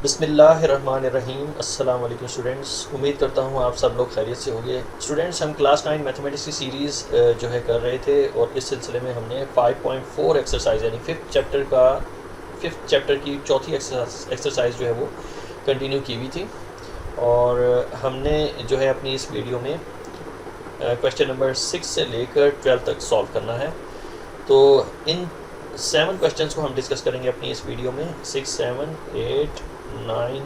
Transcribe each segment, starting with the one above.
बिस्मिल्लाहिर्रहमानिर्रहीम। अस्सलाम वालेकुम स्टूडेंट्स, उम्मीद करता हूँ आप सब लोग खैरियत से होंगे। स्टूडेंट्स, हम क्लास 9 मैथमेटिक्स की सीरीज़ जो है कर रहे थे और इस सिलसिले में हमने 5.4 एक्सरसाइज यानी फिफ्थ चैप्टर की चौथी एक्सरसाइज जो है वो कंटिन्यू की हुई थी और हमने जो है अपनी इस वीडियो में क्वेश्चन नंबर 6 से लेकर 12 तक सॉल्व करना है। तो इन 7 क्वेश्चंस को हम डिस्कस करेंगे अपनी इस वीडियो में। 6, 7, 8, 9,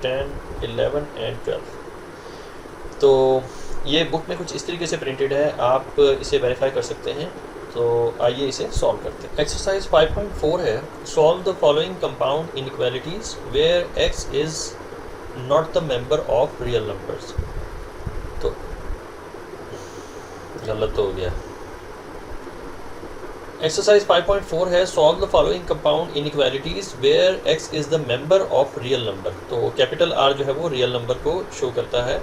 10, 11 एंड 12। तो ये बुक में कुछ इस तरीके से प्रिंटेड है, आप इसे वेरीफाई कर सकते हैं। तो आइए इसे सॉल्व करते हैं। एक्सरसाइज 5.4 है, solve the following compound inequalities where x is not the member of real numbers. तो गलत हो गया। एक्सरसाइज 5.4 है, solve the following compound inequalities where x is the member of real number. तो कैपिटल R जो है वो रियल नंबर को शो करता है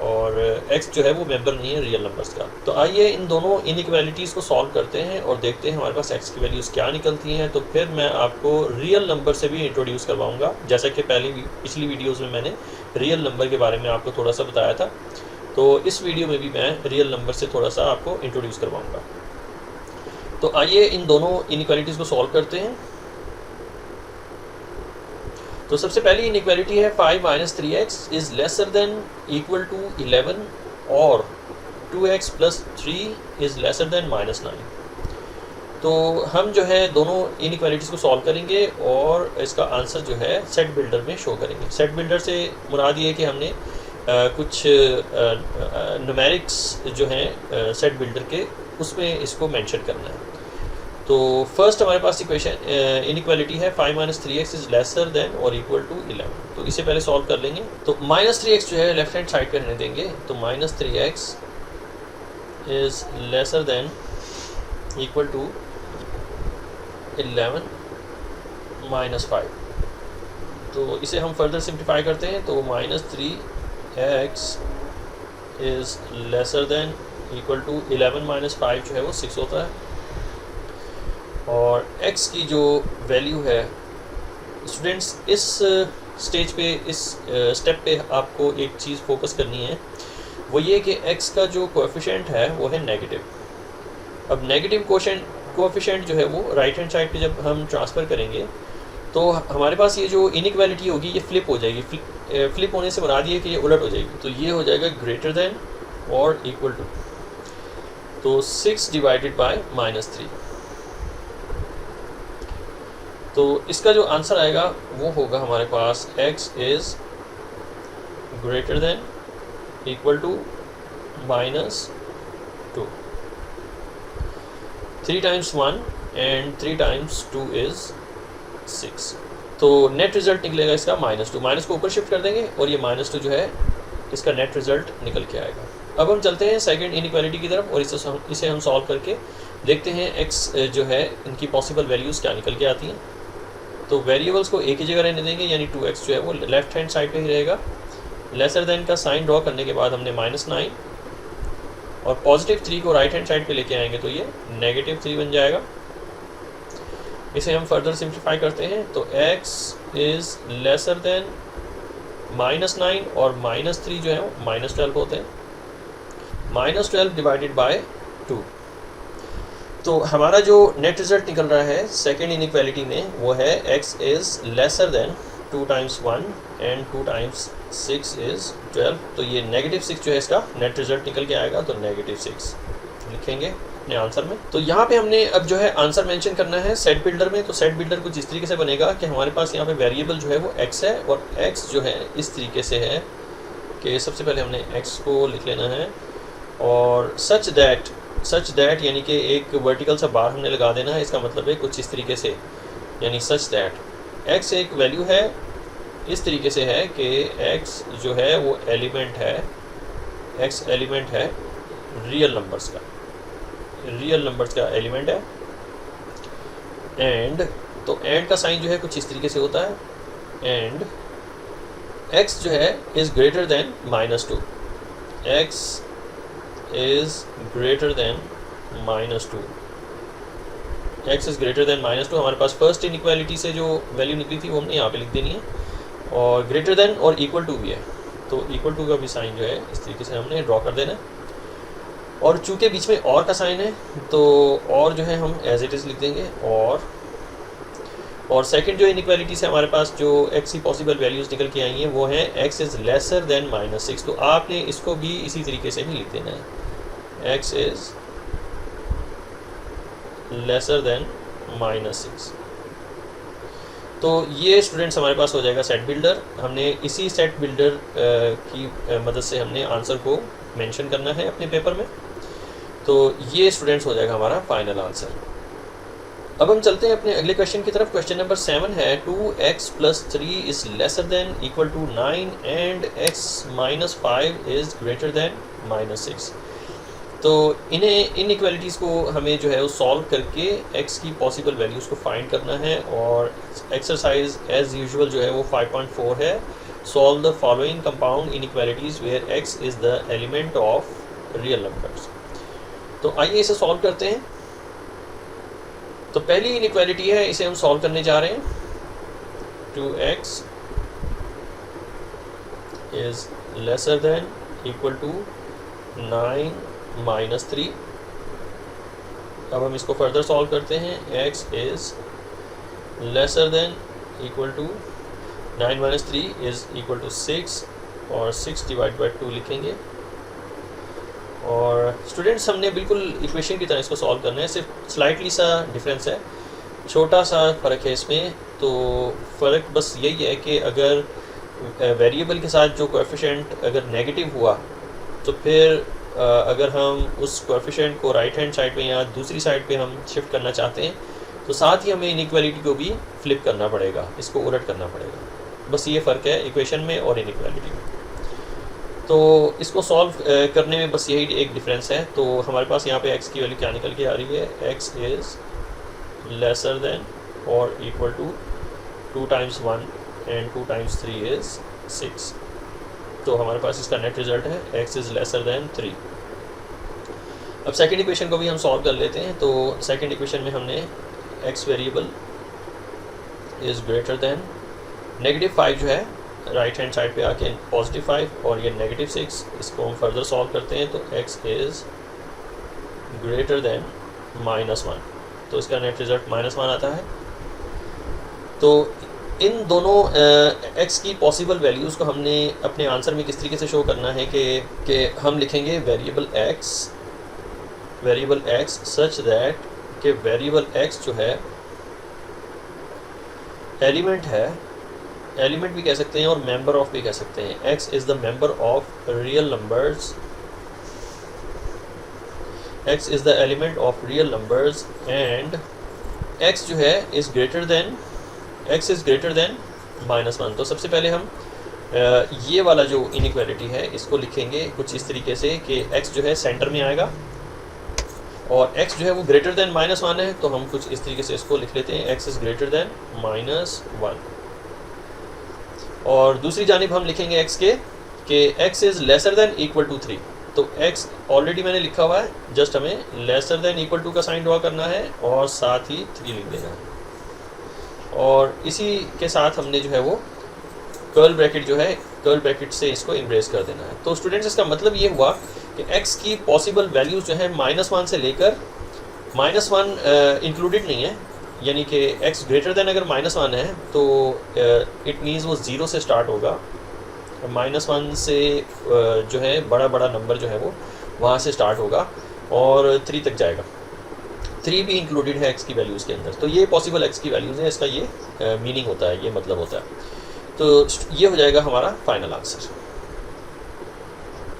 और x जो है वो मेंबर नहीं है रियल नंबर्स का। तो आइए इन दोनों इनइक्वालिटीज़ को सॉल्व करते हैं और देखते हैं हमारे पास x की वैल्यूज़ क्या निकलती हैं। तो फिर मैं आपको रियल नंबर से भी इंट्रोड्यूस करवाऊंगा, जैसा कि पिछली वीडियोज़ में मैंने रियल नंबर के बारे में आपको थोड़ा सा बताया था। तो इस वीडियो में भी मैं रियल नंबर से थोड़ा सा आपको इंट्रोड्यूस करवाऊँगा। तो आइए इन दोनों इनइक्वालिटीज़ को सॉल्व करते हैं। तो सबसे पहली इनइक्वालिटी है 5 - 3x is lesser than equal to 11 और 2x + 3 इज़ लेसर देन -9। तो हम जो है दोनों इनइक्वालिटीज़ को सॉल्व करेंगे और इसका आंसर जो है सेट बिल्डर में शो करेंगे। सेट बिल्डर से मुराद ये है कि हमने कुछ न्यूमेरिक्स जो हैं सेट बिल्डर के उसमें इसको मेंशन करना है। तो फर्स्ट हमारे पास इक्वेशन इनइक्वालिटी है 5 - 3x इज़ लेसर देन और इक्वल टू 11। तो इसे पहले सॉल्व कर लेंगे। तो -3x जो है लेफ्ट हैंड साइड पे रहने देंगे। तो -3x is lesser than equal to 11 - 5। तो इसे हम फर्दर सिंप्लीफाई करते हैं। तो -3x is lesser than equal to 11 - 5 जो है वो 6 होता है। और x की जो वैल्यू है स्टूडेंट्स, इस स्टेज पे इस स्टेप पे आपको एक चीज़ फोकस करनी है, वो ये कि x का जो कोएफिशिएंट है वो है नेगेटिव। अब नेगेटिव कोएफिशिएंट जो है वो राइट हैंड साइड पे जब हम ट्रांसफ़र करेंगे तो हमारे पास ये जो इनइक्वालिटी होगी ये फ्लिप हो जाएगी। फ्लिप होने से मुराद ये कि ये उलट हो जाएगी। तो ये हो जाएगा ग्रेटर देन और इक्वल टू। तो 6 डिवाइडेड बाय -3। तो इसका जो आंसर आएगा वो होगा हमारे पास x is greater than equal to -2। 3 × 1 and 3 × 2 is 6। तो नेट रिज़ल्ट निकलेगा इसका -2। माइनस को ऊपर शिफ्ट कर देंगे और ये -2 जो है इसका नेट रिज़ल्ट निकल के आएगा। अब हम चलते हैं सेकंड इनइक्वालिटी की तरफ और इसे हम सॉल्व करके देखते हैं x जो है इनकी पॉसिबल वैल्यूज़ क्या निकल के आती हैं। तो वेरिएबल्स को एक ही जगह रहने देंगे, यानी 2x जो है वो लेफ्ट हैंड साइड पे ही रहेगा। लेसर देन का साइन ड्रॉ करने के बाद हमने -9 और +3 को राइट हैंड साइड पे लेके आएंगे तो ये -3 बन जाएगा। इसे हम फर्दर सिंप्लीफाई करते हैं। तो x इज़ लेसर देन -9 और -3 जो है वो -12 होते हैं। -12 डिवाइडेड बाय 2। तो हमारा जो नेट रिज़ल्ट निकल रहा है सेकेंड इनइक्वालिटी में वो है x is lesser then 2 × 1 and 2 × 6 is 12। तो ये -6 जो है इसका नेट रिज़ल्ट निकल के आएगा। तो -6 लिखेंगे अपने आंसर में। तो यहाँ पे हमने अब जो है आंसर मेंशन करना है सेट बिल्डर में। तो सेट बिल्डर कुछ इस तरीके से बनेगा कि हमारे पास यहाँ पे वेरिएबल जो है वो x है और x जो है इस तरीके से है कि सबसे पहले हमने x को लिख लेना है और सच दैट यानी कि एक वर्टिकल सा बार हमने लगा देना है। इसका मतलब है कुछ इस तरीके से, यानी सच दैट x एक वैल्यू है इस तरीके से है कि x जो है वो एलिमेंट है, x एलिमेंट है रियल नंबर्स का एलिमेंट है। एंड तो एंड का साइन जो है कुछ इस तरीके से होता है। एंड x जो है is greater then -2। x is greater than -2 x is greater then -2, हमारे पास फर्स्ट इनइक्वालिटी से जो वैल्यू निकली थी वो हमने यहाँ पे लिख देनी है, और ग्रेटर देन और इक्वल टू भी है, तो इक्वल टू का भी साइन जो है इस तरीके से हमने ड्रॉ कर देना है। और चूँकि बीच में और का साइन है तो और जो है हम एज इट इज़ लिख देंगे। और सेकंड जो इनइक्वालिटी से हमारे पास जो x की पॉसिबल वैल्यूज़ निकल के आई हैं वो है x इज़ लेसर देन -6, तो आपने इसको भी इसी तरीके से ही लिख देना है, x इज़ लेसर देन -6। तो ये स्टूडेंट्स हमारे पास हो जाएगा सेट बिल्डर। हमने इसी सेट बिल्डर की मदद से हमने आंसर को मेंशन करना है अपने पेपर में। तो ये स्टूडेंट्स हो जाएगा हमारा फाइनल आंसर। अब हम चलते हैं अपने अगले क्वेश्चन की तरफ। क्वेश्चन नंबर 7 है 2x + 3 is lesser than equal to 9 and x - 5 is greater than -6। तो इन इक्वालिटीज़ को हमें जो है वो सॉल्व करके x की पॉसिबल वैल्यूज़ को फाइंड करना है। और एक्सरसाइज एज़ यूजुअल जो है वो 5.4 है, solve the following compound inequalities where x is the element of real numbers. तो आइए इसे सॉल्व करते हैं। तो पहली इनइक्वालिटी है, इसे हम सॉल्व करने जा रहे हैं। 2x is lesser than equal to 9 - 3। अब हम इसको फर्दर सॉल्व करते हैं। x is lesser than equal to 9 - 3 is equal to 6, और 6 डिवाइड बाई 2 लिखेंगे। और स्टूडेंट्स हमने बिल्कुल इक्वेशन की तरह इसको सॉल्व करना है, सिर्फ स्लाइटली सा डिफरेंस है, छोटा सा फ़र्क है इसमें। तो फ़र्क बस यही है कि अगर वेरिएबल के साथ जो कोएफिशिएंट अगर नेगेटिव हुआ तो फिर अगर हम उस कोएफिशिएंट को राइट हैंड साइड पे या दूसरी साइड पे हम शिफ्ट करना चाहते हैं तो साथ ही हमें इनइक्वालिटी को भी फ्लिप करना पड़ेगा, इसको उलट करना पड़ेगा। बस ये फ़र्क है इक्वेशन में और इनइक्वालिटी में। तो इसको सॉल्व करने में बस यही एक डिफरेंस है। तो हमारे पास यहाँ पे x की वैल्यू क्या निकल के आ रही है, x इज़ लेसर देन और इक्वल टू 2 × 1 एंड 2 × 3 इज़ 6। तो हमारे पास इसका नेट रिज़ल्ट है x इज़ लेसर देन 3। अब सेकंड इक्वेशन को भी हम सॉल्व कर लेते हैं। तो सेकंड इक्वेशन में हमने x variable is greater then -5 जो है राइट हैंड साइड पे आके +5 और ये -6, इसको हम फर्दर सॉल्व करते हैं। तो x इज़ ग्रेटर देन -1, तो इसका नेट रिज़ल्ट -1 आता है। तो इन दोनों x की पॉसिबल वैल्यूज़ को हमने अपने आंसर में किस तरीके से शो करना है कि हम लिखेंगे वेरिएबल x सच दैट कि वेरिएबल x जो है एलिमेंट भी कह सकते हैं और मेंबर ऑफ भी कह सकते हैं। x is the member of real numbers, x is the element of real numbers and x जो है इज़ ग्रेटर देन -1। तो सबसे पहले हम ये वाला जो इनइक्वालिटी है इसको लिखेंगे कुछ इस तरीके से कि x जो है सेंटर में आएगा और x जो है वो ग्रेटर देन -1 है, तो हम कुछ इस तरीके से इसको लिख लेते हैं, x इज़ ग्रेटर देन -1। और दूसरी जानिब हम लिखेंगे x के x is lesser than equal to 3। तो x ऑलरेडी मैंने लिखा हुआ है, जस्ट हमें लेसर देन इक्वल टू का साइन ड्रॉ करना है और साथ ही 3 लिख देना है। और इसी के साथ हमने जो है वो कर्ल ब्रैकेट से इसको इम्ब्रेस कर देना है। तो स्टूडेंट्स इसका मतलब ये हुआ कि x की पॉसिबल वैल्यूज़ जो है -1 से लेकर -1 इंक्लूडेड नहीं है, यानी कि x ग्रेटर देन अगर -1 है तो इट मीन्स वो 0 से स्टार्ट होगा, -1 से जो है बड़ा नंबर जो है वो वहाँ से स्टार्ट होगा और 3 तक जाएगा। 3 भी इंक्लूडेड है x की वैल्यूज़ के अंदर। तो ये पॉसिबल x की वैल्यूज़ है, इसका ये मीनिंग होता है, ये मतलब होता है। तो ये हो जाएगा हमारा फाइनल आंसर।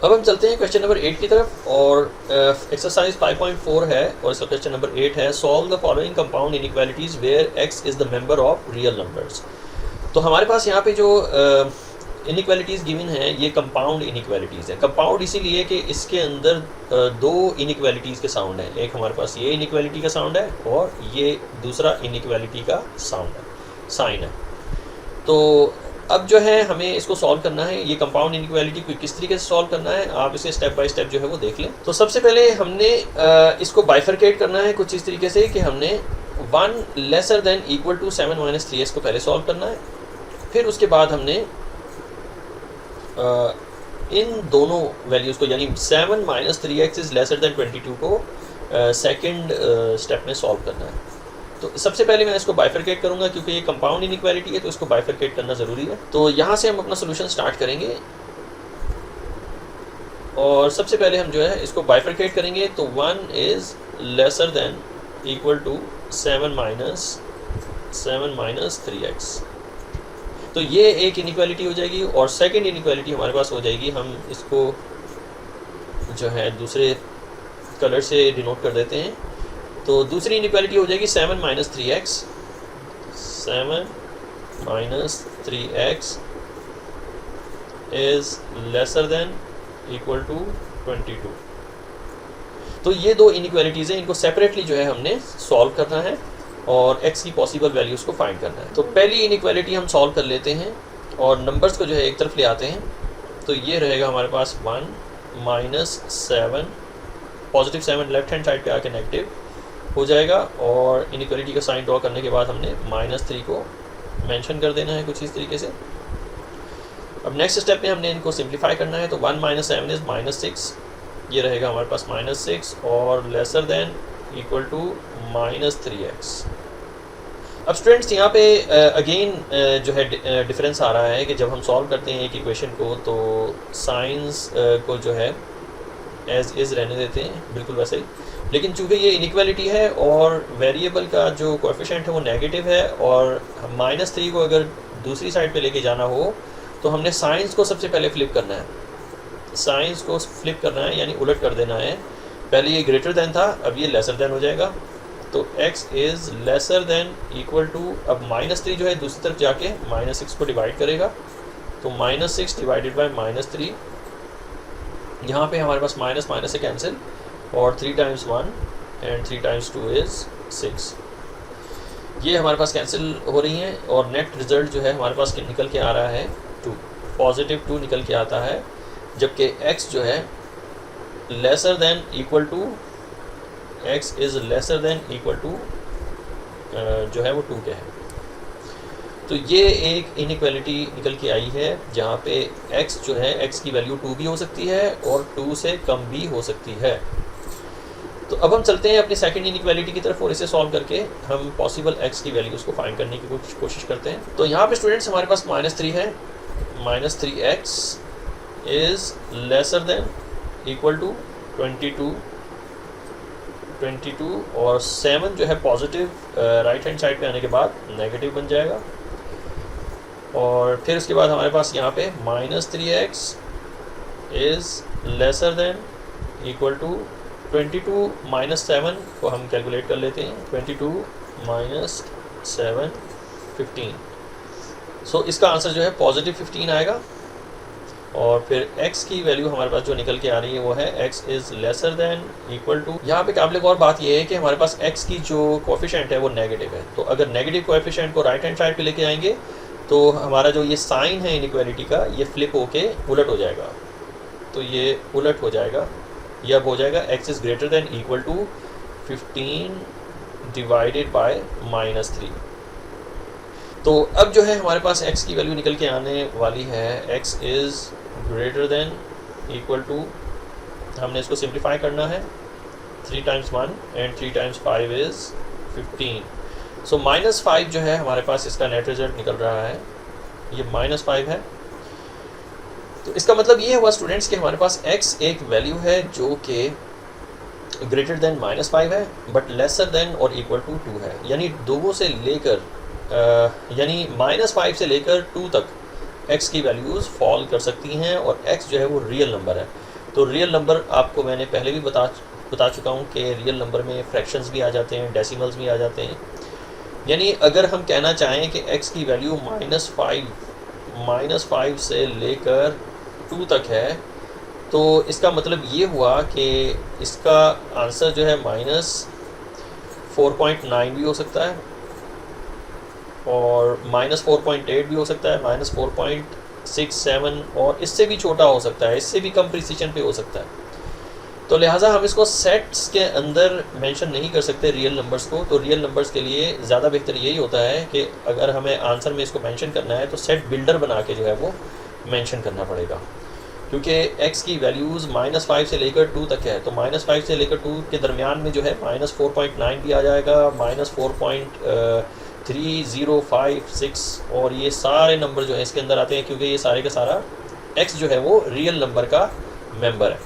अब हम चलते हैं क्वेश्चन नंबर 8 की तरफ और एक्सरसाइज 5.4 है और इसका क्वेश्चन नंबर 8 है solve the following compound inequalities where x is the member of real numbers. तो हमारे पास यहाँ पे जो इनइक्वालिटीज़ गिवन हैं ये कंपाउंड इनइक्वालिटीज़ है। कंपाउंड इसीलिए कि इसके अंदर 2 इनइक्वालिटीज़ के साउंड हैं, एक हमारे पास ये इनइक्वालिटी का साउंड है और ये दूसरा इनइक्वालिटी का साइन है। तो अब जो है हमें इसको सॉल्व करना है, ये कंपाउंड इनइक्वालिटी को किस तरीके से सॉल्व करना है आप इसे स्टेप बाय स्टेप जो है वो देख लें। तो सबसे पहले हमने इसको बाइफरकेट करना है कुछ इस तरीके से कि हमने 1 lesser than equal to 7 minus 3x को पहले सॉल्व करना है, फिर उसके बाद हमने इन दोनों वैल्यूज़ को यानी 7 minus 3x is lesser then 22 को सेकंड स्टेप में सॉल्व करना है। तो सबसे पहले मैं इसको बाइफरकेट करूंगा क्योंकि ये कंपाउंड इनइक्वालिटी है, तो इसको बाइफरकेट करना ज़रूरी है। तो यहाँ से हम अपना सोल्यूशन स्टार्ट करेंगे और सबसे पहले हम जो है इसको बाइफरकेट करेंगे। तो 1 is lesser than equal to 7 minus 3x। तो ये एक इनइक्वालिटी हो जाएगी और सेकंड इनइक्वालिटी हमारे पास हो जाएगी, हम इसको जो है दूसरे कलर से डिनोट कर देते हैं। तो दूसरी इनइक्वालिटी हो जाएगी 7 minus 3x, 7 minus 3x is lesser than equal to 22। तो ये दो इनइक्वालिटीज़ हैं, इनको सेपरेटली जो है हमने सॉल्व करना है और x की पॉसिबल वैल्यूज़ को फाइंड करना है। तो पहली इनइक्वालिटी हम सॉल्व कर लेते हैं और नंबर्स को जो है एक तरफ ले आते हैं। तो ये रहेगा हमारे पास 1 minus 7, positive 7 left hand side पे आके नेगेटिव हो जाएगा और इनइक्वालिटी का साइन ड्रॉ करने के बाद हमने -3 को मेंशन कर देना है कुछ इस तरीके से। अब नेक्स्ट स्टेप में हमने इनको सिंप्लीफाई करना है। तो 1 माइनस 7 इज़ -6, ये रहेगा हमारे पास -6 और laser than equal to -3x। अब स्टूडेंट्स यहाँ पे अगेन जो है डिफरेंस आ रहा है कि जब हम सॉल्व करते हैं एक इक्वेशन को तो साइंस को जो है एज इज़ रहने देते हैं बिल्कुल वैसे ही, लेकिन चूँकि ये इनइक्वालिटी है और वेरिएबल का जो कोएफिशिएंट है वो नेगेटिव है और -3 को अगर दूसरी साइड पे लेके जाना हो तो हमने साइंस को सबसे पहले फ्लिप करना है, साइंस को फ्लिप करना है यानी उलट कर देना है। पहले ये ग्रेटर देन था, अब ये लेसर देन हो जाएगा। तो x is lesser than equal to, अब -3 जो है दूसरी तरफ जाके -6 को डिवाइड करेगा, तो -6 डिवाइडेड बाई -3, यहाँ पे हमारे पास माइनस माइनस से कैंसिल और 3 टाइम्स 1 एंड 3 टाइम्स 2 इज़ 6, ये हमारे पास कैंसिल हो रही हैं और नेट रिज़ल्ट जो है हमारे पास निकल के आ रहा है 2, पॉजिटिव 2 निकल के आता है, जबकि x जो है lesser than equal to, x is lesser than equal to जो है वो 2 के है। तो ये एक इनइक्वालिटी निकल के आई है जहाँ पे x जो है x की वैल्यू 2 भी हो सकती है और 2 से कम भी हो सकती है। तो अब हम चलते हैं अपनी सेकंड इनइक्वालिटी की तरफ और इसे सॉल्व करके हम पॉसिबल x की वैल्यूज़ को फाइंड करने की कोशिश करते हैं। तो यहाँ पे स्टूडेंट्स हमारे पास -3 है, -3x is lesser than equal to 22 और 7 जो है पॉजिटिव राइट हैंड साइड पे आने के बाद नेगेटिव बन जाएगा और फिर उसके बाद हमारे पास यहाँ पे -3x is lesser than equal to 22 minus 7 को हम कैलकुलेट कर लेते हैं, 22 माइनस 7 15। सो इसका आंसर जो है पॉजिटिव 15 आएगा और फिर x की वैल्यू हमारे पास जो निकल के आ रही है वो है x is lesser than equal to, यहाँ पे काबिल गौर बात ये है कि हमारे पास x की जो कोएफिशिएंट है वो नेगेटिव है। तो अगर नेगेटिव कोएफिशिएंट को राइट हैंड साइड पे लेके आएंगे तो हमारा जो ये साइन है इनइक्वालिटी का ये फ्लिप होके उलट हो जाएगा, तो ये उलट हो जाएगा, ये अब हो जाएगा x is greater than equal to 15 divided by -3। तो अब जो है हमारे पास x की वैल्यू निकल के आने वाली है, x is greater than equal to, हमने इसको सिंप्लीफाई करना है, 3 times 1 and 3 times 5 is 15। So -5 जो है हमारे पास इसका नेट रिजल्ट निकल रहा है, ये -5 है। तो इसका मतलब ये हुआ स्टूडेंट्स कि हमारे पास x एक वैल्यू है जो कि ग्रेटर देन -5 है बट लेसर देन और इक्वल टू 2 है, यानी 2 से लेकर यानी -5 से लेकर 2 तक x की वैल्यूज़ फॉल कर सकती हैं और x जो है वो रियल नंबर है। तो रियल नंबर आपको मैंने पहले भी बता चुका हूँ कि रियल नंबर में फ्रैक्शंस भी आ जाते हैं, डेसिमल्स भी आ जाते हैं, यानी अगर हम कहना चाहें कि x की वैल्यू -5 से लेकर 2 तक है तो इसका मतलब ये हुआ कि इसका आंसर जो है -4.9 भी हो सकता है और -4.8 भी हो सकता है, -4.67 और इससे भी छोटा हो सकता है, इससे भी कम प्रिसीजन पे हो सकता है। तो लिहाजा हम इसको सेट्स के अंदर मेंशन नहीं कर सकते रियल नंबर्स को। तो रियल नंबर्स के लिए ज़्यादा बेहतर यही होता है कि अगर हमें आंसर में इसको मेंशन करना है तो सेट बिल्डर बना के जो है वो मेंशन करना पड़ेगा, क्योंकि x की वैल्यूज़ -5 से लेकर 2 तक है। तो -5 से लेकर 2 के दरमियान में जो है -4.9 भी आ जाएगा, -4.3056 और ये सारे नंबर जो है इसके अंदर आते हैं, क्योंकि ये सारे का सारा x जो है वो रियल नंबर का मेंबर है।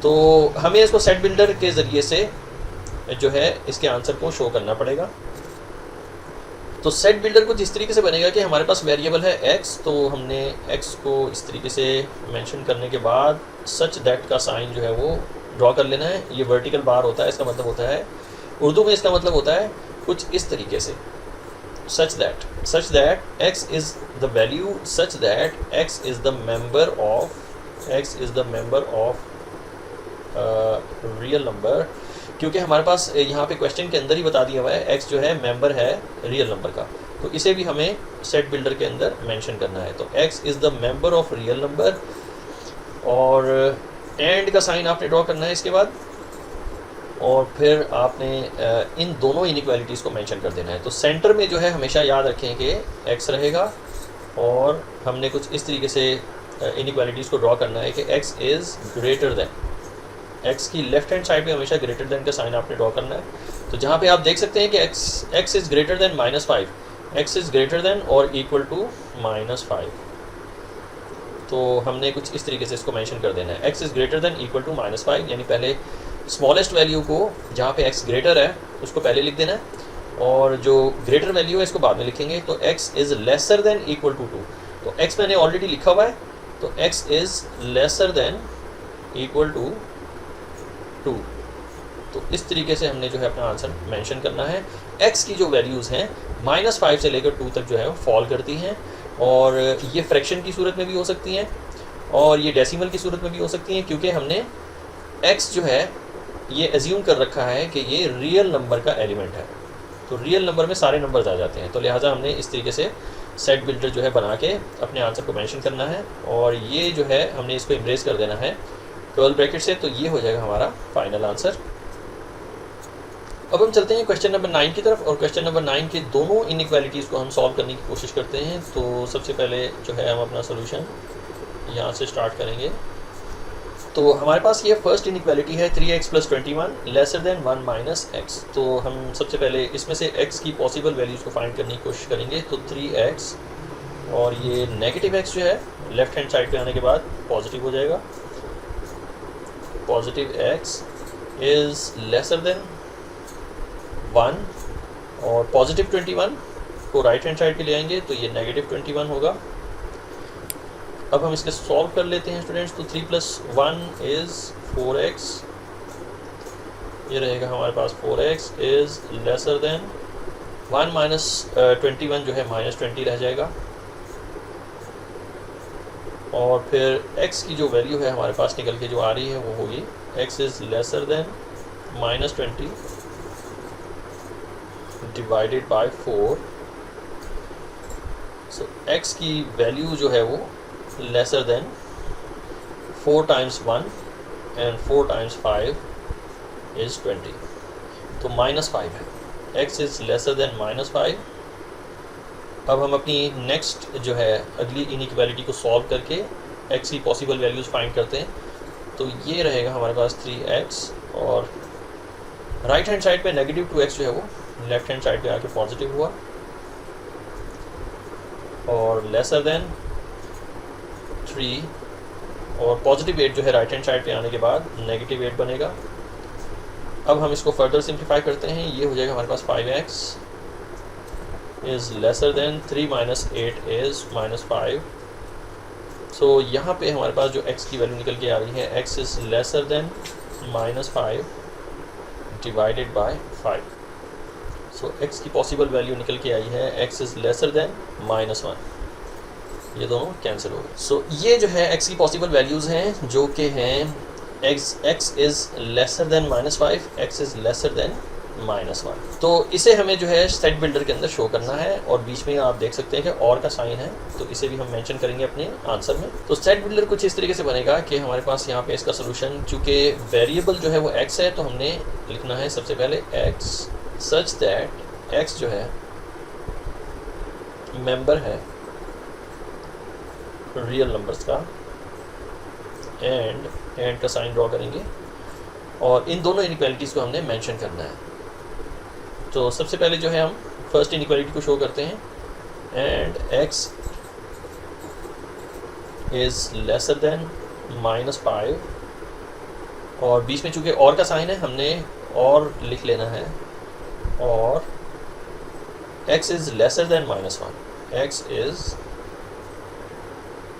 तो हमें इसको सेट बिल्डर के ज़रिए से जो है इसके आंसर को शो करना पड़ेगा। तो सेट बिल्डर कुछ इस तरीके से बनेगा कि हमारे पास वेरिएबल है x, तो हमने x को इस तरीके से मेंशन करने के बाद सच दैट का साइन जो है वो ड्रॉ कर लेना है। ये वर्टिकल बार होता है, इसका मतलब होता है उर्दू में, इसका मतलब होता है कुछ इस तरीके से, सच that x is the value, such that x is the member of real number, क्योंकि हमारे पास यहाँ पे क्वेश्चन के अंदर ही बता दिया हुआ है x जो है मेंबर है रियल नंबर का। तो इसे भी हमें सेट बिल्डर के अंदर मेंशन करना है। तो x is the member of real number और एंड का साइन आपने ड्रॉ करना है इसके बाद, और फिर आपने इन दोनों इनइक्वालिटीज़ को मेंशन कर देना है। तो सेंटर में जो है हमेशा याद रखें कि x रहेगा और हमने कुछ इस तरीके से इनइक्वालिटीज़ को ड्रॉ करना है कि x is greater than, x की लेफ्ट हैंड साइड पे हमेशा ग्रेटर देन का साइन आपने ड्रॉ करना है। तो जहाँ पे आप देख सकते हैं कि x is greater then -5, x is greater than और इक्वल टू -5, तो हमने कुछ इस तरीके से इसको मेंशन कर देना है। x is greater than equal to -5, यानी पहले स्मॉलेस्ट वैल्यू को जहाँ पे x ग्रेटर है उसको पहले लिख देना है, और जो ग्रेटर वैल्यू है इसको बाद में लिखेंगे। तो x is lesser than equal to 2, तो x मैंने ऑलरेडी लिखा हुआ है, तो x is lesser than equal to 2। तो इस तरीके से हमने जो है अपना आंसर मेंशन करना है। x की जो वैल्यूज़ हैं -5 से लेकर 2 तक जो है वो फॉल करती हैं, और ये फ्रैक्शन की सूरत में भी हो सकती हैं और ये डेसिमल की सूरत में भी हो सकती हैं, क्योंकि हमने x जो है ये एज्यूम कर रखा है कि ये रियल नंबर का एलिमेंट है। तो रियल नंबर में सारे नंबर्स आ जाते हैं, तो लिहाजा हमने इस तरीके से सेट बिल्डर जो है बना के अपने आंसर को मेंशन करना है, और ये जो है हमने इसको इम्ब्रेस कर देना है कर्ल ब्रैकेट से। तो ये हो जाएगा हमारा फाइनल आंसर। अब हम चलते हैं क्वेश्चन नंबर 9 की तरफ, और क्वेश्चन नंबर 9 के दोनों इनइक्वालिटीज़ को हम सॉल्व करने की कोशिश करते हैं। तो सबसे पहले जो है हम अपना सोल्यूशन यहाँ से स्टार्ट करेंगे। तो हमारे पास ये फर्स्ट इनइक्वालिटी है 3x + 21 लेसर देन 1 - x। तो हम सबसे पहले इसमें से x की पॉसिबल वैल्यूज़ को फाइंड करने की कोशिश करेंगे। तो 3x और ये नेगेटिव x जो है लेफ्ट हैंड साइड पे आने के बाद पॉजिटिव हो जाएगा। Positive x is lesser then 1 और पॉजिटिव 21 को राइट हैंड साइड पे ले आएंगे, तो ये नेगेटिव 21 होगा। अब हम इसके सॉल्व कर लेते हैं स्टूडेंट्स। तो 3 + 1 इज़ 4x, ये रहेगा हमारे पास 4x इज़ लेसर देन 1 - 21 जो है -20 रह जाएगा, और फिर x की जो वैल्यू है हमारे पास निकल के जो आ रही है वो होगी x is lesser then -20 divided by 4। So x की वैल्यू जो है वो लेसर देन 4 × 1 एंड 4 × 5 इज़ 20, तो -5 है। x is lesser then -5। अब हम अपनी नेक्स्ट जो है अगली इनइक्वालिटी को सॉल्व करके x की पॉसिबल वैल्यूज़ फाइंड करते हैं। तो ये रहेगा हमारे पास 3x, और राइट हैंड साइड पे नेगेटिव 2x जो है वो लेफ्ट हैंड साइड पे आके पॉजिटिव हुआ, और लेसर देन 3 और पॉजिटिव 8 जो है राइट हैंड साइड पे आने के बाद नेगेटिव 8 बनेगा। अब हम इसको फर्दर सिंप्लीफाई करते हैं। ये हो जाएगा हमारे पास 5x is lesser then 3 - 8 is -5। सो यहाँ पे हमारे पास जो x की वैल्यू निकल के आ रही है x is lesser then -5 divided by 5। So x की पॉसिबल वैल्यू निकल के आई है x इज़ लेसर देन -1, ये दोनों कैंसिल हो गए। सो ये जो है x की पॉसिबल वैल्यूज़ हैं जो कि हैं x is lesser then -5, x is lesser then -1। तो इसे हमें जो है सेट बिल्डर के अंदर शो करना है, और बीच में आप देख सकते हैं कि और का साइन है, तो इसे भी हम मेंशन करेंगे अपने आंसर में। तो सेट बिल्डर कुछ इस तरीके से बनेगा कि हमारे पास यहाँ पे इसका सोल्यूशन, चूँकि वेरिएबल जो है वो x है, तो हमने लिखना है सबसे पहले x सच दैट x जो है मेंबर है रियल नंबर्स का, एंड का साइन ड्रॉ करेंगे, और इन दोनों इनइक्वालिटीज़ को हमने मेंशन करना है। तो सबसे पहले जो है हम फर्स्ट इनइक्वालिटी को शो करते हैं, and x is lesser then -5, और बीच में चूँकि और का साइन है हमने और लिख लेना है, और x is lesser then -1, x is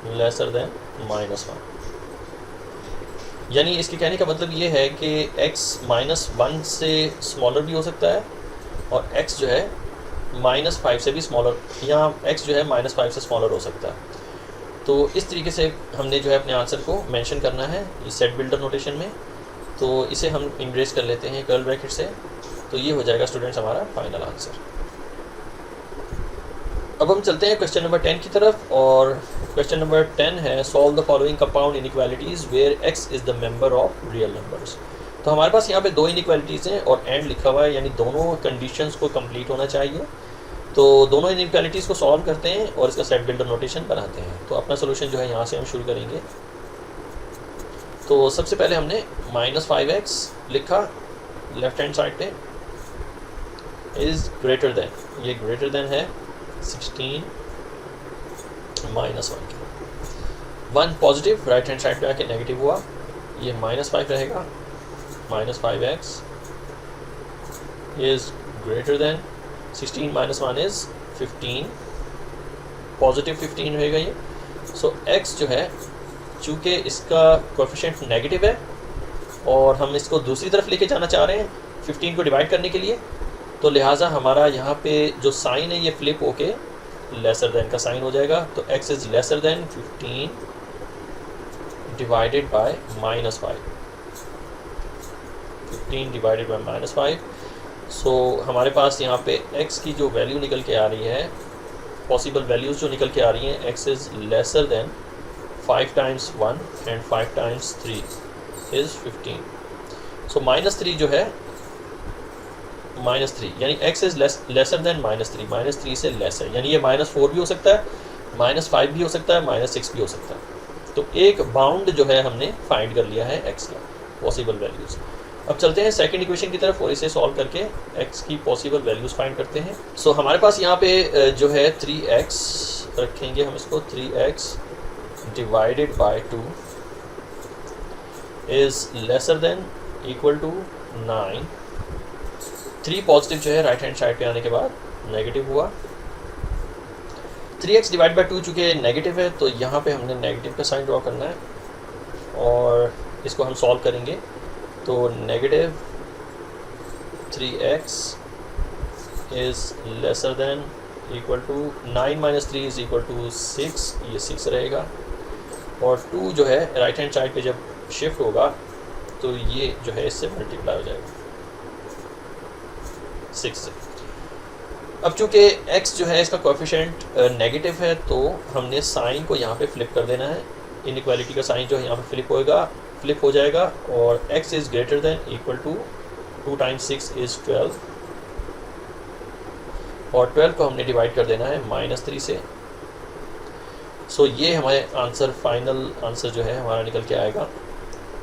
lesser then -1। यानी इसके कहने का मतलब ये है कि x -1 से स्मॉलर भी हो सकता है, और x जो है -5 से भी स्मॉलर, या x जो है -5 से स्मॉलर हो सकता है। तो इस तरीके से हमने जो है अपने आंसर को मेंशन करना है इस सेट बिल्डर नोटेशन में। तो इसे हम इम्ब्रेस कर लेते हैं कर्ल ब्रैकेट से, तो ये हो जाएगा स्टूडेंट्स हमारा फाइनल आंसर। अब हम चलते हैं क्वेश्चन नंबर 10 की तरफ, और क्वेश्चन नंबर 10 है solve the following compound inequalities where x is the member of real numbers. तो हमारे पास यहाँ पे दो इनइक्वालिटीज़ हैं और एंड लिखा हुआ है, यानी दोनों कंडीशंस को कंप्लीट होना चाहिए। तो दोनों इनइक्वालिटीज़ को सॉल्व करते हैं और इसका सेट बिल्डर नोटेशन बनाते हैं। तो अपना सोल्यूशन जो है यहाँ से हम शुरू करेंगे। तो सबसे पहले हमने -5x लिखा लेफ्ट हैंड साइड पे, इज़ ग्रेटर देन, ये ग्रेटर देन है 16 -1 के। 1 पॉजिटिव राइट हैंड साइड पे आके नेगेटिव हुआ, ये -5 रहेगा, -5x is greater then 16 -1 is 15, positive 15 रहेगा ये। सो x जो है, चूँकि इसका कोएफिशिएंट नेगेटिव है और हम इसको दूसरी तरफ लेके जाना चाह रहे हैं 15 को डिवाइड करने के लिए, तो लिहाजा हमारा यहाँ पे जो साइन है ये फ्लिप होके लेसर देन का साइन हो जाएगा। तो x is lesser then 15 divided bye -5, 15 divided bye -5। सो हमारे पास यहाँ पे x की जो वैल्यू निकल के आ रही है, पॉसिबल वैल्यूज़ जो निकल के आ रही हैं, x is lesser then 5 times 1 and 5 times 3 is 15। सो -3 जो है, -3 यानी x इज़ लेसर देन -3, -3 से लेस है, यानी ये -4 भी हो सकता है, -5 भी हो सकता है, -6 भी हो सकता है। तो एक बाउंड जो है हमने फाइंड कर लिया है x का, पॉसिबल वैल्यूज़। अब चलते हैं सेकंड इक्वेशन की तरफ और इसे सॉल्व करके x की पॉसिबल वैल्यूज़ फाइंड करते हैं। सो हमारे पास यहाँ पे जो है 3x रखेंगे हम इसको, 3x divided by 2 is lesser than equal to 9। 3 positive जो है राइट हैंड साइड पे आने के बाद नेगेटिव हुआ। 3x डिवाइड बाय 2 चूँकि नेगेटिव है, तो यहाँ पे हमने नेगेटिव का साइन ड्रॉ करना है और इसको हम सॉल्व करेंगे। तो negative 3x is lesser than equal to 9 - 3 is equal to 6, ये 6 रहेगा, और 2 जो है राइट हैंड साइड पे जब शिफ्ट होगा तो ये जो है इससे मल्टीप्लाई हो जाएगा 6 से। अब चूँकि x जो है इसका कोएफिशिएंट नेगेटिव है, तो हमने साइन को यहाँ पे फ्लिप कर देना है। इनइक्वालिटी का साइन जो है यहाँ पे फ्लिप हो जाएगा, और x is greater than equal to 2 times 6 is 12, और 12 को हमने डिवाइड कर देना है -3 से। सो ये हमारे आंसर, फाइनल आंसर जो है हमारा निकल के आएगा,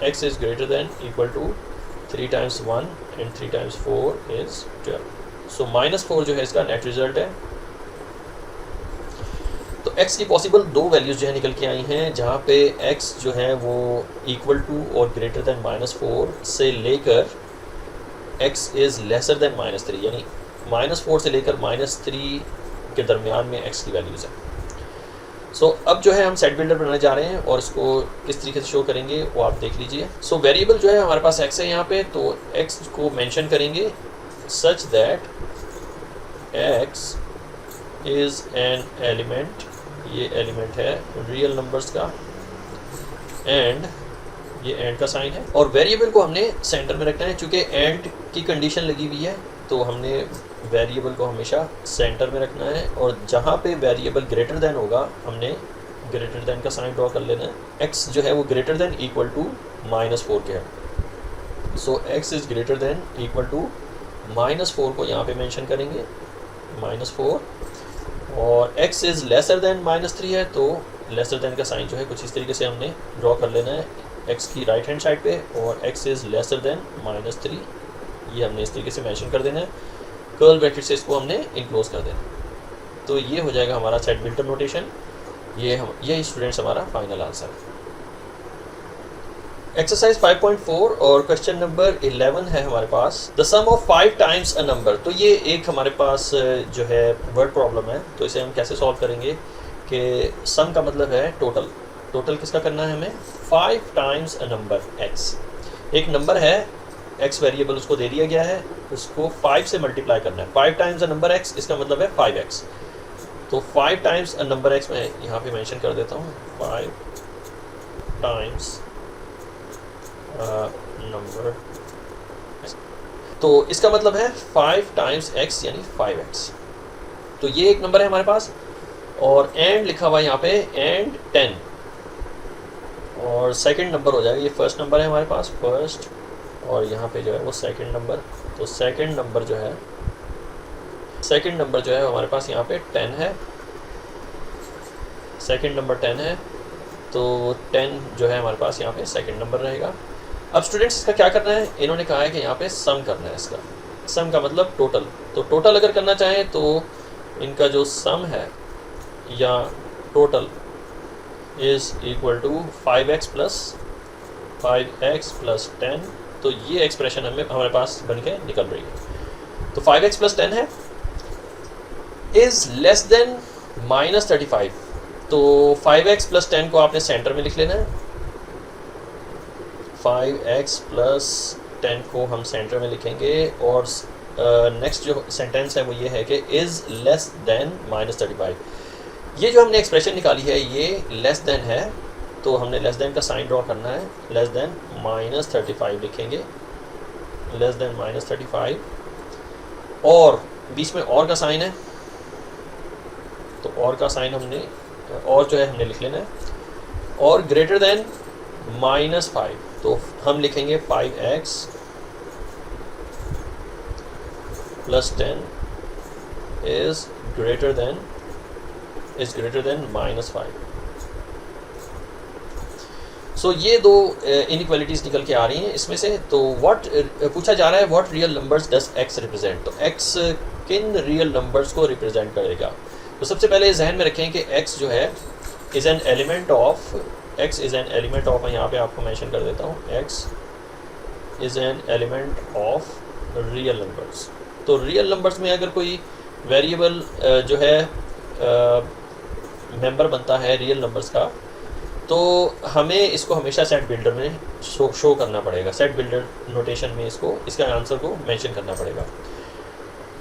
x is greater than equal to 3 times 1 and 3 times 4 is 12। So -4 जो है इसका नेट रिजल्ट है। तो x की पॉसिबल 2 वैल्यूज़ जो है निकल के आई हैं, जहाँ पे x जो है वो इक्वल टू और ग्रेटर देन -4 से लेकर x इज़ लेसर देन -3, यानी -4 से लेकर -3 के दरमियान में x की वैल्यूज़ है। सो अब जो है हम सेट बिल्डर बनाने जा रहे हैं और इसको किस तरीके से शो करेंगे वो आप देख लीजिए। सो वेरिएबल जो है हमारे पास x है यहाँ पे, तो x को मेंशन करेंगे सच that x is an element, ये एलिमेंट है रियल नंबर्स का, एंड ये एंड का साइन है, और वेरिएबल को हमने सेंटर में रखना है। चूँकि एंड की कंडीशन लगी हुई है तो हमने वेरिएबल को हमेशा सेंटर में रखना है, और जहाँ पे वेरिएबल ग्रेटर देन होगा हमने ग्रेटर देन का साइन ड्रॉ कर लेना है। एक्स जो है वो ग्रेटर देन इक्वल टू -4 के है। So x is greater than equal to -4 को यहाँ पे मेंशन करेंगे, -4, और x इज़ लेसर देन -3 है, तो लेसर देन का साइन जो है कुछ इस तरीके से हमने ड्रॉ कर लेना है x की राइट हैंड साइड पे, और x इज़ लेसर देन -3, ये हमने इस तरीके से मेंशन कर देना है। कर्ल ब्रैकेट से इसको हमने इनक्लोज कर देना। तो ये हो जाएगा हमारा सेट बिल्डर नोटेशन। ये स्टूडेंट्स हमारा फाइनल आंसर है। एक्सरसाइज 5.4 और क्वेश्चन नंबर 11 है हमारे पास, the sum of 5 times a number. तो ये एक हमारे पास जो है वर्ड प्रॉब्लम है, तो इसे हम कैसे सॉल्व करेंगे कि सम का मतलब है टोटल। टोटल किसका करना है हमें? 5 टाइम्स अ नंबर x। एक नंबर है x वेरिएबल, उसको दे दिया गया है, उसको 5 से मल्टीप्लाई करना है। 5 टाइम्स अ नंबर x, इसका मतलब है 5x। तो 5 टाइम्स अ नंबर x मैं यहाँ पे मेंशन कर देता हूँ, 5 टाइम्स नंबर। तो इसका मतलब है 5 टाइम्स x यानी 5x। तो ये एक नंबर है हमारे पास, और एंड लिखा हुआ है यहाँ पे एंड 10, और सेकंड नंबर हो जाएगा। ये फर्स्ट नंबर है हमारे पास, फर्स्ट, और यहाँ पे जो है वो सेकंड नंबर। तो सेकंड नंबर जो है हमारे पास यहाँ पे 10 है, सेकंड नंबर 10 है, तो 10 जो है हमारे पास यहाँ पे सेकंड नंबर रहेगा। अब स्टूडेंट्स इसका क्या करना है, इन्होंने कहा है कि यहाँ पे सम करना है। इसका सम का मतलब टोटल। तो टोटल अगर करना चाहें तो इनका जो सम है या total is equal to 5x plus 10। तो ये एक्सप्रेशन हमारे पास बन के निकल रही है। तो 5x प्लस 10 है, इज़ लेस देन -35। तो 5x प्लस 10 को आपने सेंटर में लिख लेना है। 5x प्लस 10 को हम सेंटर में लिखेंगे, और नेक्स्ट जो सेंटेंस है वो ये है कि इज़ लेस देन -35। ये जो हमने एक्सप्रेशन निकाली है ये लेस देन है, तो हमने लेस देन का साइन ड्रॉ करना है। लेस देन -35 लिखेंगे, लेस देन -35, और बीच में और का साइन है, तो और का साइन हमने और जो है हमने लिख लेना है, और ग्रेटर देन -5, तो हम लिखेंगे 5x plus 10 is greater then -5। सो ये दो इनइक्वालिटीज़ निकल के आ रही हैं इसमें से। तो व्हाट पूछा जा रहा है, what real numbers does x represent. तो x किन रियल नंबर्स को रिप्रेजेंट करेगा। तो सबसे पहले जहन में रखें कि x जो है इज़ एन एलिमेंट ऑफ, मैं यहाँ पे आपको मेंशन कर देता हूँ, x is an element of real numbers. तो रियल नंबर्स में अगर कोई वेरिएबल जो है मेंबर बनता है रियल नंबर्स का, तो हमें इसको हमेशा सेट बिल्डर में शो करना पड़ेगा। सेट बिल्डर नोटेशन में इसका आंसर को मेंशन करना पड़ेगा।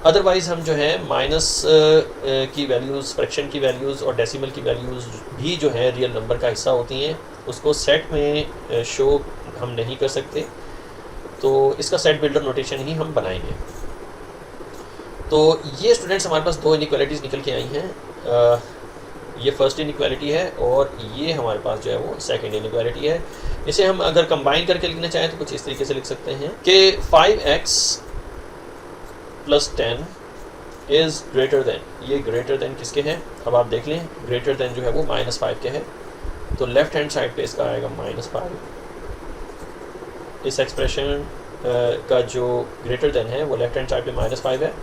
अदरवाइज़ हम जो है माइनस की वैल्यूज़, फ्रैक्शन की वैल्यूज़ और डेसिमल की वैल्यूज़ भी जो है रियल नंबर का हिस्सा होती हैं, उसको सेट में शो हम नहीं कर सकते। तो इसका सेट बिल्डर नोटेशन ही हम बनाएंगे। तो ये स्टूडेंट्स हमारे पास दो इनइक्वालिटीज़ निकल के आई हैं। ये फर्स्ट इनइक्वालिटी है, और ये हमारे पास जो है वो सेकंड इनइक्वालिटी है। इसे हम अगर कंबाइन करके लिखना चाहें तो कुछ इस तरीके से लिख सकते हैं कि 5x plus 10 is greater then, ये ग्रेटर देन किसके हैं अब आप देख लें, ग्रेटर देन जो है वो -5 के है। तो लेफ्ट हैंड साइड पे इसका आएगा -5। इस एक्सप्रेशन का जो ग्रेटर देन है वो लेफ्ट हैंड साइड पे -5 है,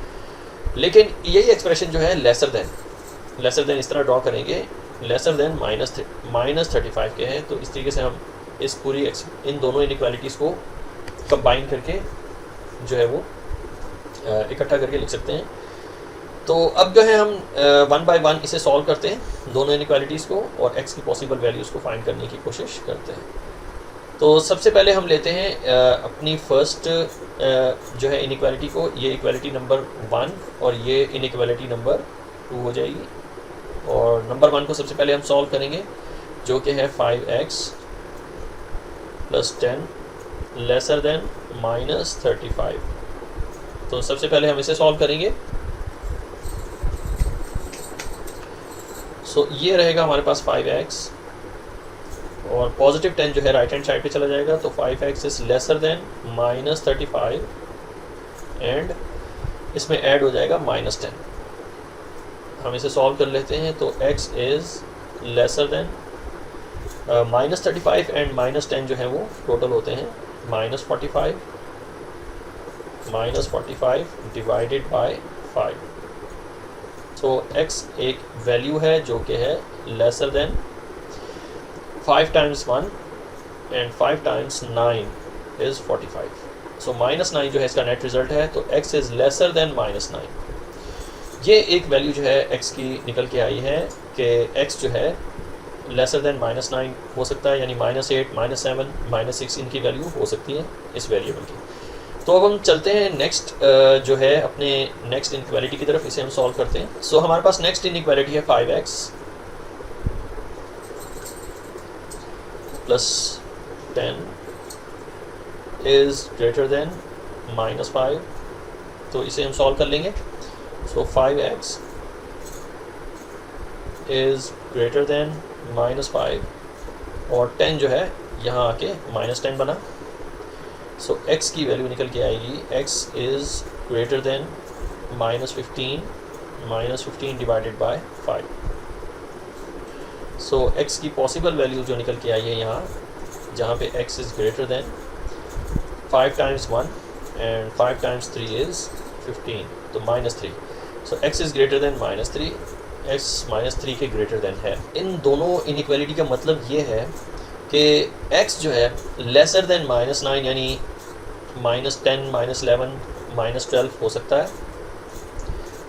लेकिन यही एक्सप्रेशन जो है लेसर देन इस तरह ड्रॉ करेंगे, लेसर देन -35 के है। तो इस तरीके से हम इस पूरी इन दोनों इनइक्वालिटीज़ को कंबाइन करके जो है वो इकट्ठा करके लिख सकते हैं। तो अब जो है हम 1 बाय 1 इसे सॉल्व करते हैं, दोनों इनइक्वालिटीज़ को, और x की पॉसिबल वैल्यूज़ को फाइंड करने की कोशिश करते हैं। तो सबसे पहले हम लेते हैं अपनी फर्स्ट जो है इनइक्वालिटी को, ये इक्वालिटी नंबर 1 और ये इनइक्वालिटी नंबर 2 हो जाएगी। और नंबर 1 को सबसे पहले हम सॉल्व करेंगे, जो कि है 5x plus 10 lesser than minus 35। तो सबसे पहले हम इसे सॉल्व करेंगे। सो ये रहेगा हमारे पास 5x और पॉजिटिव 10 जो है राइट हैंड साइड पे चला जाएगा, तो 5x is lesser than minus 35 and इसमें ऐड हो जाएगा माइनस 10। हम इसे सॉल्व कर लेते हैं। तो x is lesser then minus 35 and minus 10 जो है वो टोटल होते हैं minus 45 divided by 5। So x एक वैल्यू है जो कि है lesser then 5 times 1 and 5 times 9 is 45। So minus 9 जो है इसका नेट रिजल्ट है। तो x is lesser then minus 9। ये एक वैल्यू जो है x की निकल के आई है कि x जो है लेसर देन माइनस 9 हो सकता है, यानी -8, -7, -6 इनकी वैल्यू हो सकती है इस वेरिएबल की। तो अब हम चलते हैं नेक्स्ट जो है अपने नेक्स्ट इनइक्वालिटी की तरफ, इसे हम सॉल्व करते हैं। सो हमारे पास नेक्स्ट इनइक्वालिटी है 5x plus 10 is greater then -5। तो इसे हम सॉल्व कर लेंगे। सो 5x इज़ ग्रेटर देन -5 और 10 जो है यहाँ आके -10 बना। सो x की वैल्यू निकल के आएगी x is greater then -15 divided bye 5। So x की पॉसिबल वैल्यू जो निकल के आई है यहाँ, जहाँ पे x is greater then 5 times 1 and 5 times 3 is 15, तो -3। सो x is greater then -3, x -3 के ग्रेटर देन है। इन दोनों इनइक्वालिटी का मतलब ये है कि x जो है लेसर देन -9 यानी -10, -11, -12 हो सकता है,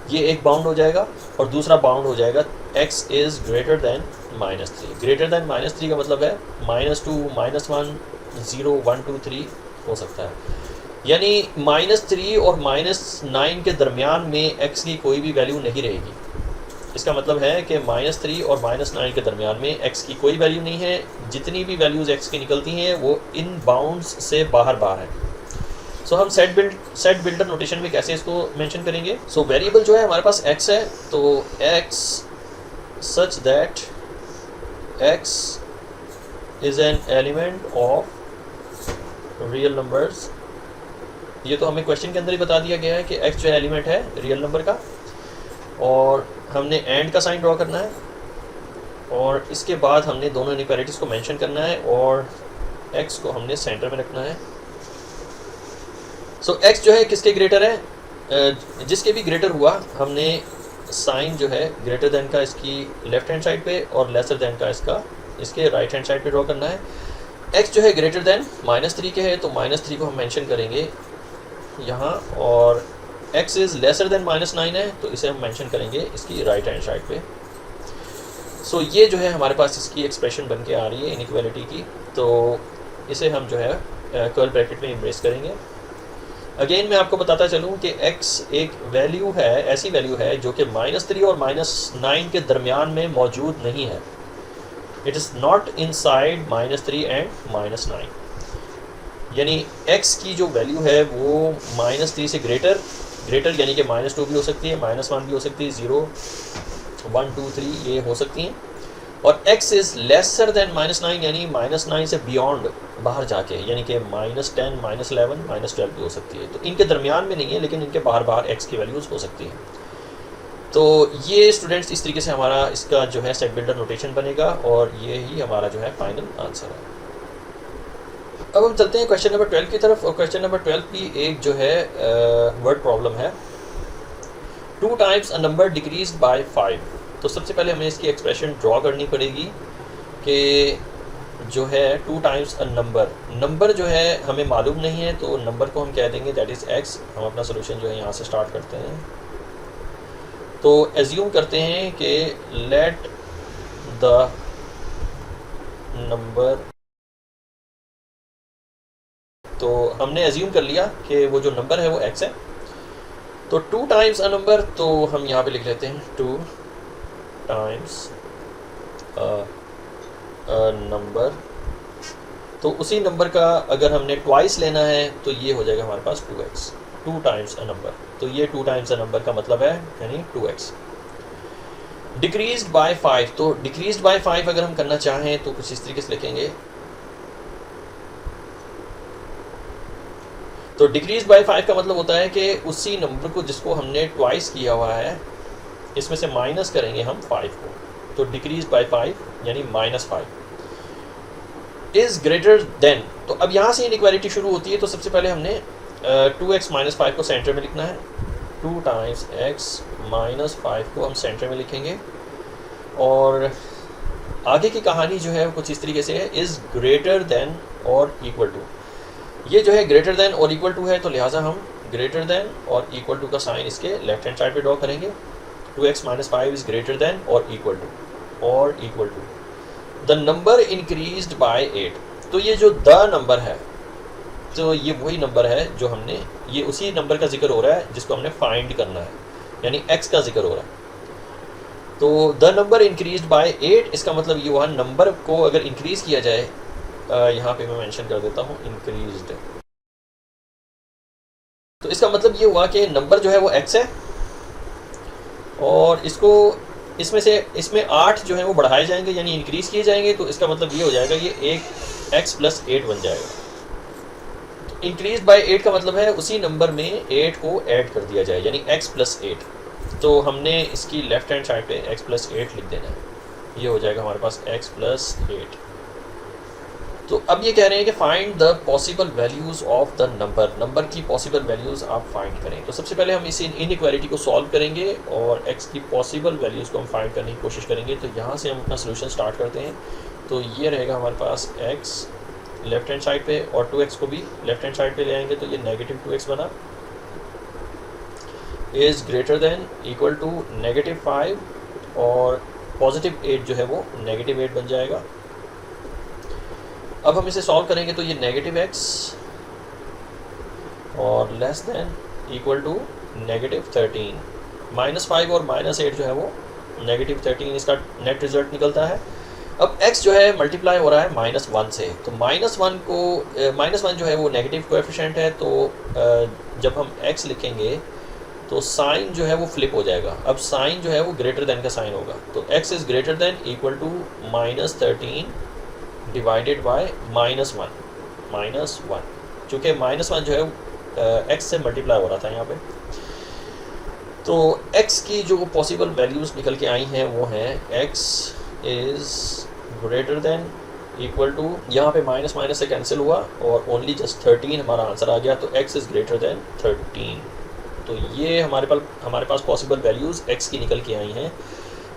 ये एक बाउंड हो जाएगा, और दूसरा बाउंड हो जाएगा x is greater then -3। Greater than -3 का मतलब है -2, -1, 0, 1, 2, 3 हो सकता है, यानी -3 और -9 के दरमियान में x की कोई भी वैल्यू नहीं रहेगी। इसका मतलब है कि -3 और -9 के दरमियान में x की कोई वैल्यू नहीं है। जितनी भी वैल्यूज़ x की निकलती हैं वो इन बाउंड्स से बाहर है। सो हम सेट बिल्डर नोटेशन में कैसे इसको मेंशन करेंगे। सो वेरिएबल जो है हमारे पास x है, तो x such that x is an element of real numbers. ये तो हमें क्वेश्चन के अंदर ही बता दिया गया है कि x जो एलिमेंट है रियल नंबर का, और हमने एंड का साइन ड्रॉ करना है, और इसके बाद हमने दोनों इनइक्वालिटीज़ को मेंशन करना है और x को हमने सेंटर में रखना है। सो x जो है किसके ग्रेटर है, जिसके भी ग्रेटर हुआ हमने साइन जो है ग्रेटर देन का इसकी लेफ्ट हैंड साइड पे और लेसर देन का इसके राइट हैंड साइड पे ड्रॉ करना है। x जो है ग्रेटर देन -3 के है, तो -3 को हम मेंशन करेंगे यहाँ, और x इज़ लेसर देन -9 है, तो इसे हम मेंशन करेंगे इसकी राइट हैंड साइड पे। सो ये जो है हमारे पास इसकी एक्सप्रेशन बन के आ रही है इनइक्वालिटी की, तो इसे हम जो है कर्ल ब्रैकेट में इम्ब्रेस करेंगे। अगेन मैं आपको बताता चलूँ कि x एक वैल्यू है, ऐसी वैल्यू है जो कि -3 और -9 के दरमियान में मौजूद नहीं है। It is not inside -3 and -9, यानी x की जो वैल्यू है वो -3 से ग्रेटर यानी कि -2 भी हो सकती है, -1 भी हो सकती है, 0, 1, 2, 3 ये हो सकती हैं, और x इज़ लेसर देन -9 यानी -9 से बियॉन्ड बाहर जाके, यानी कि -10, -11, -12 भी हो सकती है। तो इनके दरमियान में नहीं है, लेकिन इनके बाहर x की वैल्यूज़ हो सकती हैं। तो ये स्टूडेंट्स इस तरीके से हमारा इसका जो है सेट बिल्डर नोटेशन बनेगा, और ये ही हमारा जो है फाइनल आंसर है। अब हम चलते हैं क्वेश्चन नंबर 12 की तरफ, और क्वेश्चन नंबर 12 भी एक जो है वर्ड प्रॉब्लम है। 2 times a number decrease by 5। तो सबसे पहले हमें इसकी एक्सप्रेशन ड्रॉ करनी पड़ेगी कि जो है 2 टाइम्स अ नंबर जो है हमें मालूम नहीं है, तो नंबर को हम कह देंगे दैट इज़ x। हम अपना सोल्यूशन जो है यहाँ से स्टार्ट करते हैं। तो एज्यूम करते हैं कि लेट द नंबर, तो हमने एज्यूम कर लिया कि वो जो नंबर है वो x है। तो 2 टाइम्स अ नंबर, तो हम यहाँ पे लिख लेते हैं 2 टाइम्स अ नंबर। तो उसी नंबर का अगर हमने ट्वाइस लेना है तो ये हो जाएगा हमारे पास 2x, 2 टाइम्स अ नंबर। तो ये 2 टाइम्स अ नंबर का मतलब है यानी 2x। डिक्रीज्ड बाय 5, तो डिक्रीज्ड बाय 5 अगर हम करना चाहें तो कुछ इस तरीके से लिखेंगे। तो डिक्रीज बाय 5 का मतलब होता है कि उसी नंबर को जिसको हमने ट्वाइस किया हुआ है इसमें से माइनस करेंगे हम 5 को। तो डिक्रीज बाय 5 यानी -5 इज ग्रेटर देन। तो अब यहाँ से इनइक्वालिटी शुरू होती है। तो सबसे पहले हमने 2x - 5 को सेंटर में लिखना है। 2 टाइम्स x - 5 को हम सेंटर में लिखेंगे और आगे की कहानी जो है वो कुछ इस तरीके से है, इज़ ग्रेटर देन और इक्वल टू। ये जो है ग्रेटर देन और इक्वल टू है, तो लिहाजा हम ग्रेटर देन और इक्वल टू का साइन इसके लेफ्ट हैंड साइड पे ड्रॉ करेंगे। 2x - 5 इज़ ग्रेटर देन और equal to the number increased by 8। तो ये जो द नंबर है, तो ये वही नंबर है जो हमने, ये उसी नंबर का जिक्र हो रहा है जिसको हमने फाइंड करना है, यानी x का जिक्र हो रहा है। तो द नंबर इंक्रीज्ड बाय 8, इसका मतलब ये हुआ नंबर को अगर इंक्रीज किया जाए, यहाँ पे मैं मेंशन कर देता हूँ इंक्रीज्ड। तो इसका मतलब ये हुआ कि नंबर जो है वो x है और इसको इसमें 8 जो है वो बढ़ाए जाएंगे यानी इंक्रीज किए जाएंगे। तो इसका मतलब ये हो जाएगा ये एक x + 8 बन जाएगा। इंक्रीज बाय 8 का मतलब है उसी नंबर में 8 को ऐड कर दिया जाए यानी x + 8। तो हमने इसकी लेफ्ट हैंड साइड पे x + 8 लिख देना है। ये हो जाएगा हमारे पास x + 8। तो अब ये कह रहे हैं कि find the possible values of the number की पॉसिबल वैल्यूज़ आप फाइंड करें। तो सबसे पहले हम इस इनइक्वालिटी को सॉल्व करेंगे और x की पॉसिबल वैल्यूज़ को हम फाइंड करने की कोशिश करेंगे। तो यहाँ से हम अपना सोल्यूशन स्टार्ट करते हैं। तो ये रहेगा हमारे पास x लेफ्ट हैंड साइड पे और 2x को भी लेफ्ट हैंड साइड पे ले आएंगे। तो ये -2x बना, is greater than equal to -5 और +8 जो है वो -8 बन जाएगा। अब हम इसे सॉल्व करेंगे तो ये -x और लेस देन इक्वल टू -13, -5 और -8 जो है वो -13, इसका नेट रिजल्ट निकलता है। अब x जो है मल्टीप्लाई हो रहा है -1 से। तो -1 जो है वो नेगेटिव कोएफिशिएंट है। तो जब हम x लिखेंगे तो साइन जो है वो फ्लिप हो जाएगा। अब साइन जो है वो ग्रेटर देन का साइन होगा। तो x is greater than equal to -13 divided by -1, चूँकि -1 जो है x से मल्टीप्लाई हो रहा था यहाँ पे। तो x की जो पॉसिबल वैल्यूज़ निकल के आई हैं वो हैं x is greater than equal to, यहाँ पे माइनस से कैंसिल हुआ और ओनली जस्ट 13 हमारा आंसर आ गया। तो x इज़ ग्रेटर देन 13। तो ये हमारे पास पॉसिबल वैल्यूज़ x की निकल के आई हैं।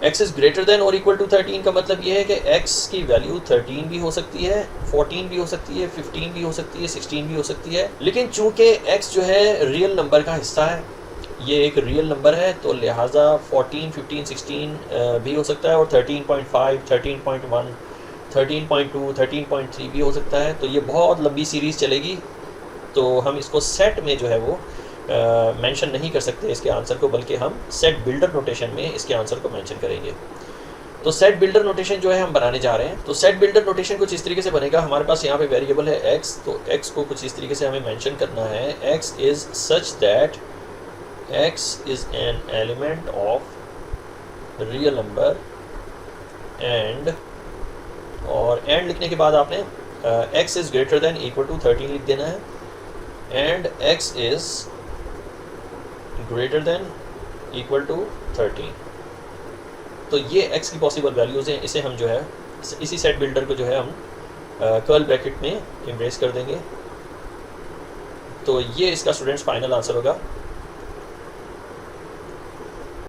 x इज़ ग्रेटर देन और इक्वल टू 13 का मतलब ये है कि x की वैल्यू 13 भी हो सकती है, 14 भी हो सकती है, 15 भी हो सकती है, 16 भी हो सकती है। लेकिन चूँकि x जो है रियल नंबर का हिस्सा है, ये एक रियल नंबर है, तो लिहाजा 14, 15, 16 भी हो सकता है और 13.5, 13.1, 13.2, 13.3 भी हो सकता है। तो ये बहुत लंबी सीरीज़ चलेगी। तो हम इसको सेट में जो है वो मेंशन नहीं कर सकते इसके आंसर को, बल्कि हम सेट बिल्डर नोटेशन में इसके आंसर को मेंशन करेंगे। तो सेट बिल्डर नोटेशन जो है हम बनाने जा रहे हैं। तो सेट बिल्डर नोटेशन कुछ इस तरीके से बनेगा। हमारे पास यहाँ पे वेरिएबल है x, तो x को कुछ इस तरीके से हमें मेंशन करना है। x is such that x is an element of real number and, और एंड लिखने के बाद आपने x is greater than equal to 13 लिख देना है and x is greater than equal to 13। तो ये x की पॉसिबल वैल्यूज़ हैं। इसे हम जो है इसी सेट बिल्डर को जो है हम कर्ल ब्रैकेट में इम्प्रेस कर देंगे। तो ये इसका स्टूडेंट्स फाइनल आंसर होगा।